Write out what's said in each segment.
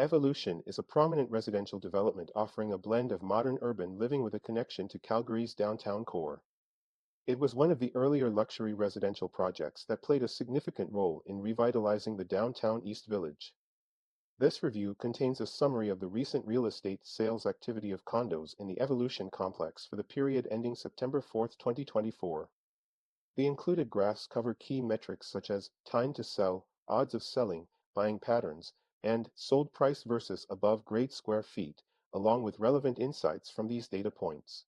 Evolution is a prominent residential development offering a blend of modern urban living with a connection to Calgary's downtown core. It was one of the earlier luxury residential projects that played a significant role in revitalizing the downtown East Village. This review contains a summary of the recent real estate sales activity of condos in the Evolution complex for the period ending September 4, 2024. The included graphs cover key metrics such as time to sell, odds of selling, buying patterns, and sold price versus above grade square feet, along with relevant insights from these data points.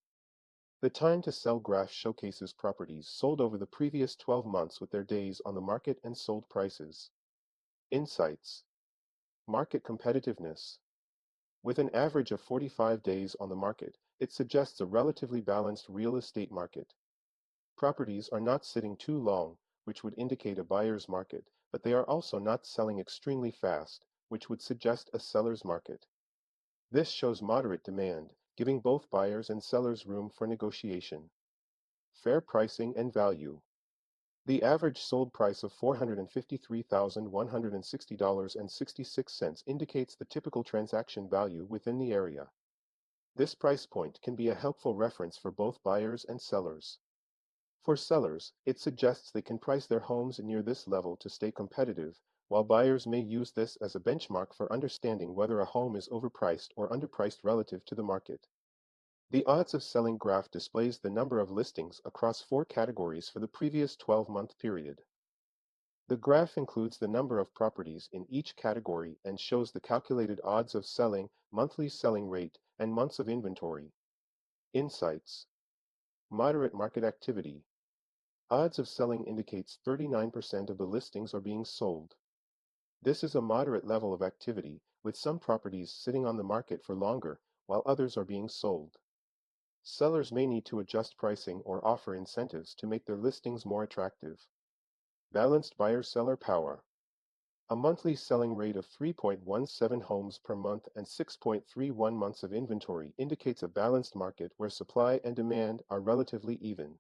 The time to sell graph showcases properties sold over the previous 12 months with their days on the market and sold prices. Insights. Market competitiveness. With an average of 45 days on the market, it suggests a relatively balanced real estate market. Properties are not sitting too long, which would indicate a buyer's market, but they are also not selling extremely fast, which would suggest a seller's market. This shows moderate demand, giving both buyers and sellers room for negotiation. Fair pricing and value. The average sold price of $453,160.66 indicates the typical transaction value within the area. This price point can be a helpful reference for both buyers and sellers. For sellers, it suggests they can price their homes near this level to stay competitive, while buyers may use this as a benchmark for understanding whether a home is overpriced or underpriced relative to the market. The odds of selling graph displays the number of listings across 4 categories for the previous 12-month period. The graph includes the number of properties in each category and shows the calculated odds of selling, monthly selling rate, and months of inventory. Insights. Moderate market activity. Odds of selling indicates 39% of the listings are being sold. This is a moderate level of activity, with some properties sitting on the market for longer, while others are being sold. Sellers may need to adjust pricing or offer incentives to make their listings more attractive. Balanced buyer-seller power. A monthly selling rate of 3.17 homes per month and 6.31 months of inventory indicates a balanced market where supply and demand are relatively even.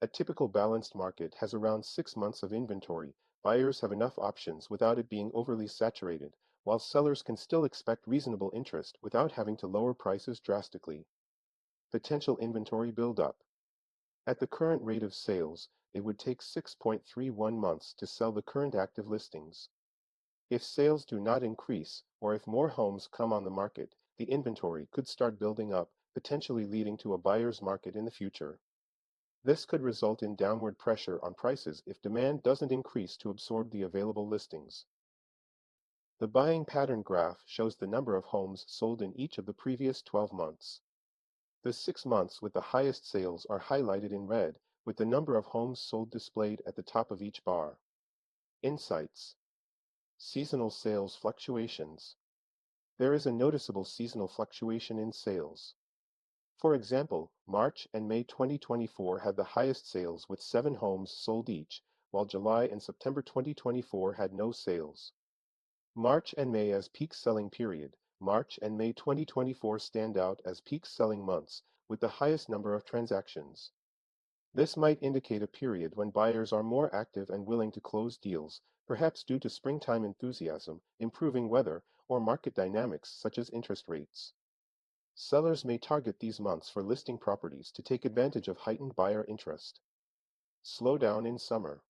A typical balanced market has around 6 months of inventory. Buyers have enough options without it being overly saturated, while sellers can still expect reasonable interest without having to lower prices drastically. Potential inventory buildup. At the current rate of sales, it would take 6.31 months to sell the current active listings. If sales do not increase, or if more homes come on the market, the inventory could start building up, potentially leading to a buyer's market in the future. This could result in downward pressure on prices if demand doesn't increase to absorb the available listings. The buying pattern graph shows the number of homes sold in each of the previous 12 months. The 6 months with the highest sales are highlighted in red, with the number of homes sold displayed at the top of each bar. Insights. Seasonal sales fluctuations. There is a noticeable seasonal fluctuation in sales. For example, March and May 2024 had the highest sales with 7 homes sold each, while July and September 2024 had no sales. March and May as peak selling period. March and May 2024 stand out as peak selling months, with the highest number of transactions. This might indicate a period when buyers are more active and willing to close deals, perhaps due to springtime enthusiasm, improving weather, or market dynamics such as interest rates. Sellers may target these months for listing properties to take advantage of heightened buyer interest. Slowdown in summer.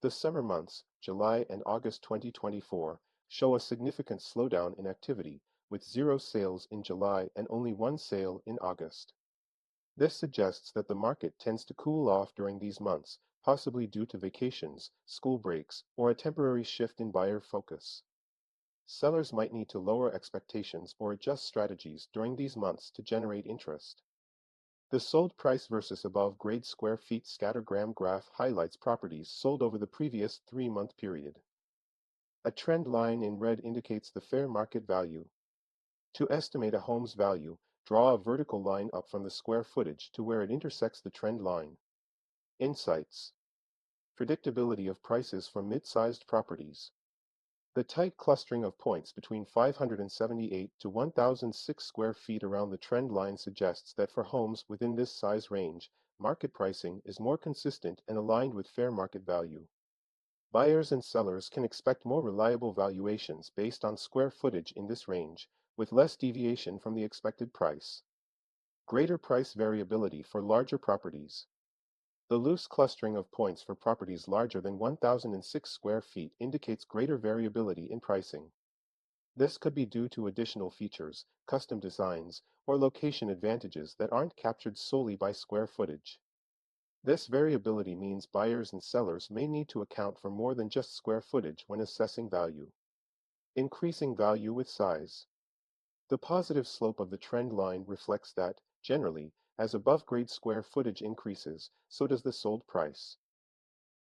The summer months, July and August 2024, show a significant slowdown in activity, with 0 sales in July and only 1 sale in August. This suggests that the market tends to cool off during these months, possibly due to vacations, school breaks, or a temporary shift in buyer focus. Sellers might need to lower expectations or adjust strategies during these months to generate interest. The sold price versus above grade square feet scattergram graph highlights properties sold over the previous 3-month period. A trend line in red indicates the fair market value. To estimate a home's value, draw a vertical line up from the square footage to where it intersects the trend line. Insights. Predictability of prices for mid-sized properties. The tight clustering of points between 578 to 1006 square feet around the trend line suggests that for homes within this size range, market pricing is more consistent and aligned with fair market value. Buyers and sellers can expect more reliable valuations based on square footage in this range, with less deviation from the expected price. Greater price variability for larger properties. The loose clustering of points for properties larger than 1,006 square feet indicates greater variability in pricing. This could be due to additional features, custom designs, or location advantages that aren't captured solely by square footage. This variability means buyers and sellers may need to account for more than just square footage when assessing value. Increasing value with size. The positive slope of the trend line reflects that, generally, as above-grade square footage increases, so does the sold price.